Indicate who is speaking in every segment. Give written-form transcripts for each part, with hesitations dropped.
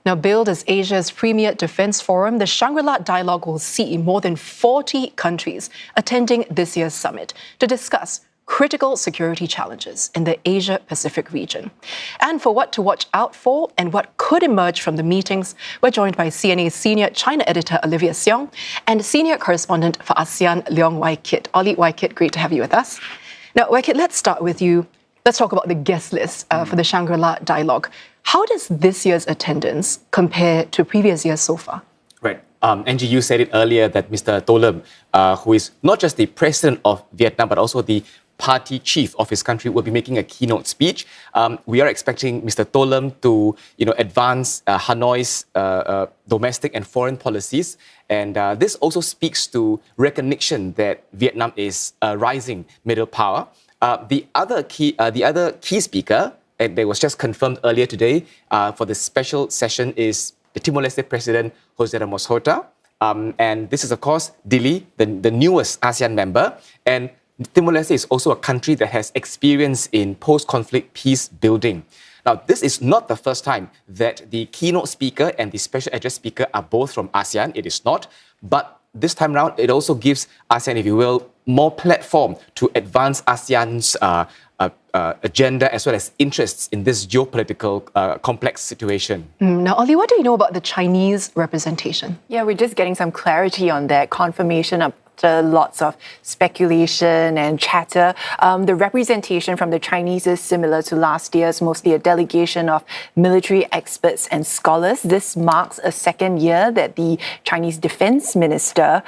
Speaker 1: Now, billed as Asia's premier defense forum, the Shangri-La Dialogue will see more than 40 countries attending this year's summit to discuss critical security challenges in the Asia-Pacific region. And for what to watch out for and what could emerge from the meetings, we're joined by CNA's senior China editor Olivia Siong and senior correspondent for ASEAN Leong Wai Kit. Ollie Wai Kit, great to have you with us. Now, Wai Kit, let's start with you. Let's talk about the guest list for the Shangri-La Dialogue. How does this year's attendance compare to previous years so far?
Speaker 2: Right. Angie, you said it earlier that Mr. To Lam, who is not just the president of Vietnam, but also the party chief of his country, will be making a keynote speech. We are expecting Mr. To Lam to, advance Hanoi's domestic and foreign policies. And this also speaks to recognition that Vietnam is a rising middle power. The other key speaker that was just confirmed earlier today for the special session is the Timor-Leste President Jose Ramos Horta. And this is, of course, Dili, the newest ASEAN member. And Timor-Leste is also a country that has experience in post-conflict peace building. Now, this is not the first time that the keynote speaker and the special address speaker are both from ASEAN. It is not. But this time around, it also gives ASEAN, if you will, more platform to advance ASEAN's agenda as well as interests in this geopolitical complex situation.
Speaker 1: Now, Ollie, what do you know about the Chinese representation?
Speaker 3: Yeah, we're just getting some clarity on that, confirmation of lots of speculation and chatter. The representation from the Chinese is similar to last year's, mostly a delegation of military experts and scholars. This marks a second year that the Chinese Defense Minister,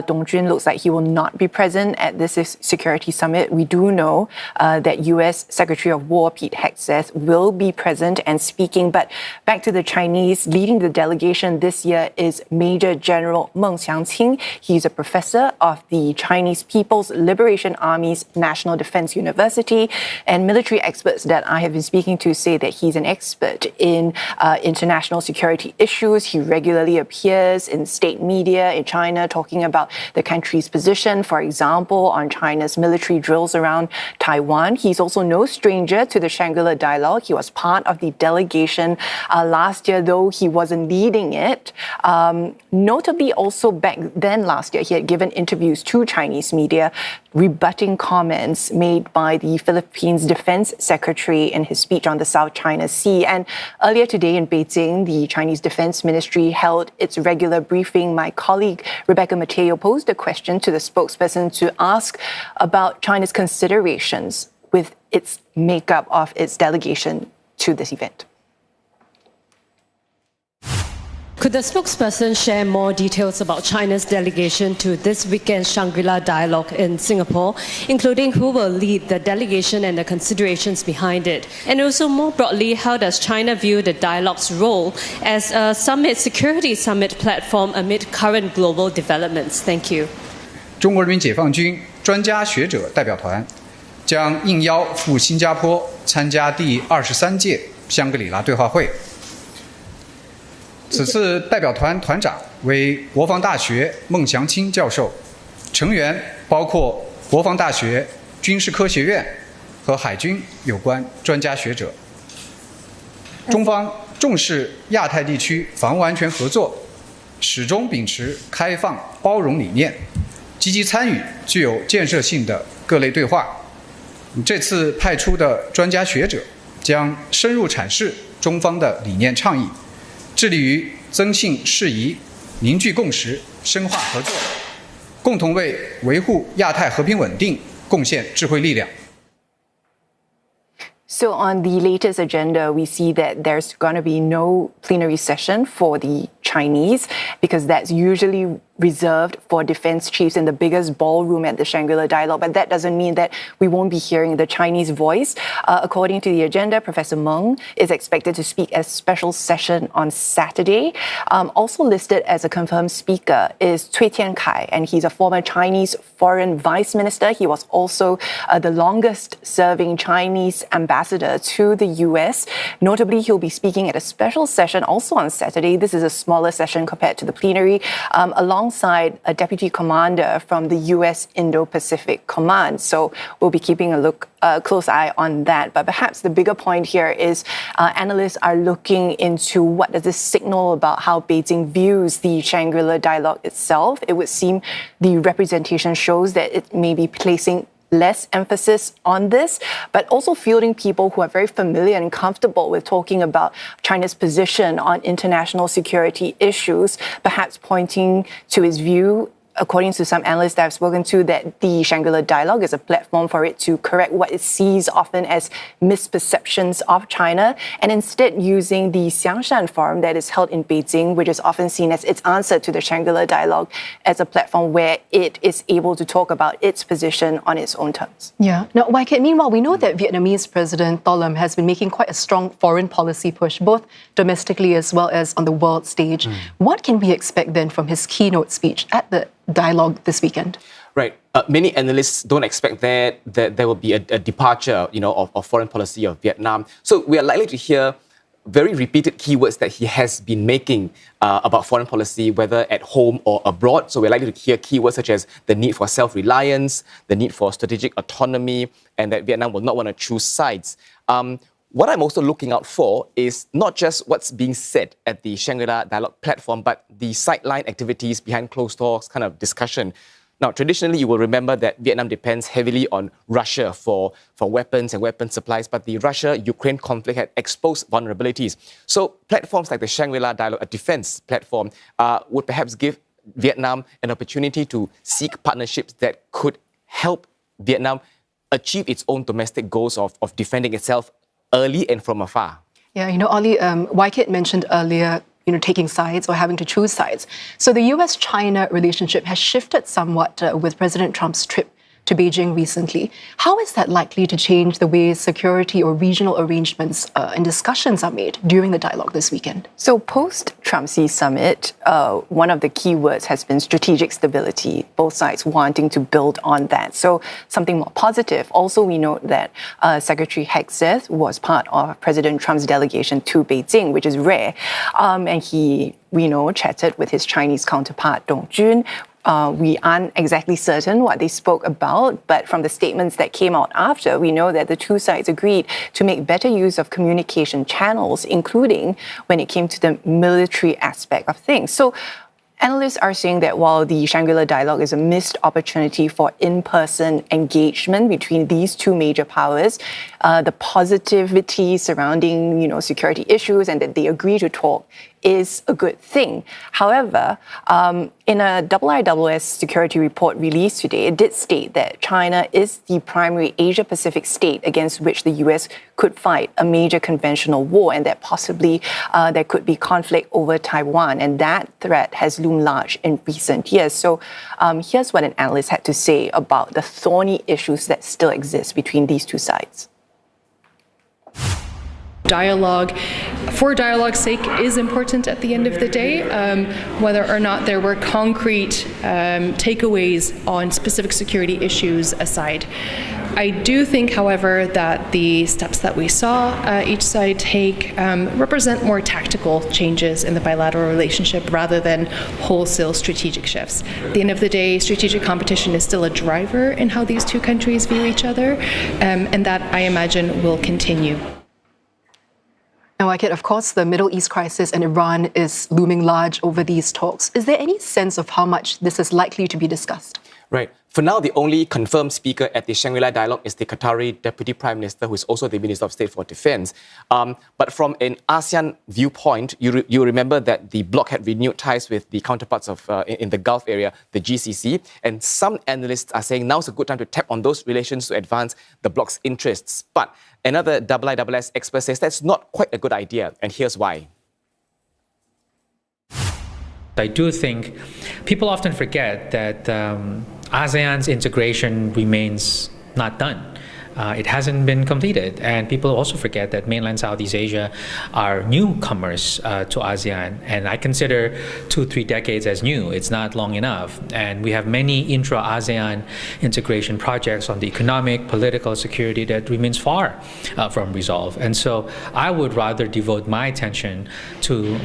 Speaker 3: Dong Jun, looks like he will not be present at this security summit. We do know that US Secretary of War Pete Hegseth will be present and speaking. But back to the Chinese, leading the delegation this year is Major General Meng Xiangqing. He's a professor of the Chinese People's Liberation Army's National Defense University, and military experts that I have been speaking to say that he's an expert in international security issues. He regularly appears in state media in China talking about the country's position, for example, on China's military drills around Taiwan. He's also no stranger to the Shangri-La Dialogue. He was part of the delegation last year, though he wasn't leading it. Notably, also back then last year, he had given interviews to Chinese media rebutting comments made by the Philippines Defense Secretary in his speech on the South China Sea. And earlier today in Beijing, the Chinese Defense Ministry held its regular briefing. My colleague Rebecca Mateo posed a question to the spokesperson to ask about China's considerations with its makeup of its delegation to this event.
Speaker 4: Could the spokesperson share more details about China's delegation to this weekend's Shangri-La Dialogue in Singapore, including who will lead the delegation and the considerations behind it? And also more broadly, how does China view the dialogue's role as a security summit platform amid current global developments? Thank you.
Speaker 5: 中国人民解放军专家学者代表团将应邀赴新加坡参加第23届香格里拉对话会。此次代表团团长为国防大学孟祥青教授，成员包括国防大学、军事科学院和海军有关专家学者。中方重视亚太地区防务安全合作，始终秉持开放包容理念，积极参与具有建设性的各类对话。这次派出的专家学者将深入阐释中方的理念倡议，致力于增信事宜、凝聚共识、深化合作，共同为维护亚太和平稳定贡献智慧力量。
Speaker 3: So on the latest agenda, we see that there's going to be no plenary session for the Chinese because that's usually reserved for defense chiefs in the biggest ballroom at the Shangri-La Dialogue. But that doesn't mean that we won't be hearing the Chinese voice. According to the agenda, Professor Meng is expected to speak at a special session on Saturday. Also listed as a confirmed speaker is Cui Tiankai, and he's a former Chinese foreign vice minister. He was also the longest serving Chinese ambassador to the US. Notably, he'll be speaking at a special session also on Saturday. This is a smaller session compared to the plenary. Along alongside a deputy commander from the US Indo-Pacific Command. So we'll be keeping a close eye on that. But perhaps the bigger point here is analysts are looking into what does this signal about how Beijing views the Shangri-La Dialogue itself. It would seem the representation shows that it may be placing less emphasis on this, but also fielding people who are very familiar and comfortable with talking about China's position on international security issues, perhaps pointing to his view, according to some analysts that I've spoken to, that the Shangri-La Dialogue is a platform for it to correct what it sees often as misperceptions of China, and instead using the Xiangshan Forum that is held in Beijing, which is often seen as its answer to the Shangri-La Dialogue, as a platform where it is able to talk about its position on its own terms.
Speaker 1: Yeah. Now, Wai Kit, meanwhile, we know that Vietnamese President Tho Lam has been making quite a strong foreign policy push, both domestically as well as on the world stage. What can we expect then from his keynote speech at the dialogue this weekend?
Speaker 2: Right. Many analysts don't expect that there will be a departure, of foreign policy of Vietnam. So we are likely to hear very repeated keywords that he has been making about foreign policy, whether at home or abroad. So we're likely to hear keywords such as the need for self-reliance, the need for strategic autonomy, and that Vietnam will not want to choose sides. What I'm also looking out for is not just what's being said at the Shangri-La Dialogue platform, but the sideline activities behind closed doors kind of discussion. Now, traditionally, you will remember that Vietnam depends heavily on Russia for weapons and weapon supplies, but the Russia-Ukraine conflict had exposed vulnerabilities. So platforms like the Shangri-La Dialogue, a defense platform, would perhaps give Vietnam an opportunity to seek partnerships that could help Vietnam achieve its own domestic goals of defending itself early and from afar.
Speaker 1: Yeah, Ollie, Wai Kit mentioned earlier, taking sides or having to choose sides. So the US-China relationship has shifted somewhat with President Trump's trip to Beijing recently. How is that likely to change the way security or regional arrangements and discussions are made during the dialogue this weekend?
Speaker 3: So post-Trump Xi summit, one of the key words has been strategic stability, both sides wanting to build on that. So something more positive. Also, we note that Secretary Hegseth was part of President Trump's delegation to Beijing, which is rare. And he, chatted with his Chinese counterpart, Dong Jun. We aren't exactly certain what they spoke about, but from the statements that came out after, we know that the two sides agreed to make better use of communication channels, including when it came to the military aspect of things. So analysts are saying that while the Shangri-La Dialogue is a missed opportunity for in-person engagement between these two major powers, the positivity surrounding, security issues and that they agree to talk is a good thing. However, in a IISS security report released today, it did state that China is the primary Asia-Pacific state against which the US could fight a major conventional war, and that possibly there could be conflict over Taiwan, and that threat has loomed large in recent years. So here's what an analyst had to say about the thorny issues that still exist between these two sides.
Speaker 6: Dialogue, for dialogue's sake, is important at the end of the day, whether or not there were concrete takeaways on specific security issues aside. I do think, however, that the steps that we saw each side take represent more tactical changes in the bilateral relationship rather than wholesale strategic shifts. At the end of the day, strategic competition is still a driver in how these two countries view each other, and that, I imagine, will continue.
Speaker 1: Now, Wai Kit, of course, the Middle East crisis and Iran is looming large over these talks. Is there any sense of how much this is likely to be discussed?
Speaker 2: Right. For now, the only confirmed speaker at the Shangri-La Dialogue is the Qatari Deputy Prime Minister, who is also the Minister of State for Defense. But from an ASEAN viewpoint, you remember that the bloc had renewed ties with the counterparts of in the Gulf area, the GCC, and some analysts are saying now's a good time to tap on those relations to advance the bloc's interests. But another IISS expert says that's not quite a good idea, and here's why.
Speaker 7: I do think people often forget that ASEAN's integration remains not done. It hasn't been completed, and people also forget that mainland Southeast Asia are newcomers to ASEAN, and I consider 2-3 decades as new. It's not long enough, and we have many intra-ASEAN integration projects on the economic, political, security that remains far from resolve. And so I would rather devote my attention to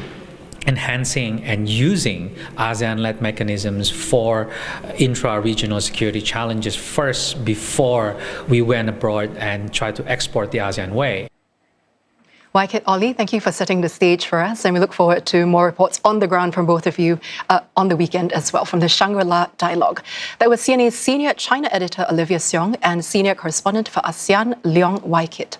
Speaker 7: enhancing and using ASEAN-led mechanisms for intra-regional security challenges first before we went abroad and tried to export the ASEAN way.
Speaker 1: Wai Kit, Ollie, thank you for setting the stage for us, and we look forward to more reports on the ground from both of you on the weekend as well from the Shangri-La Dialogue. That was CNA's senior China editor Olivia Siong and senior correspondent for ASEAN Leong Wai Kit.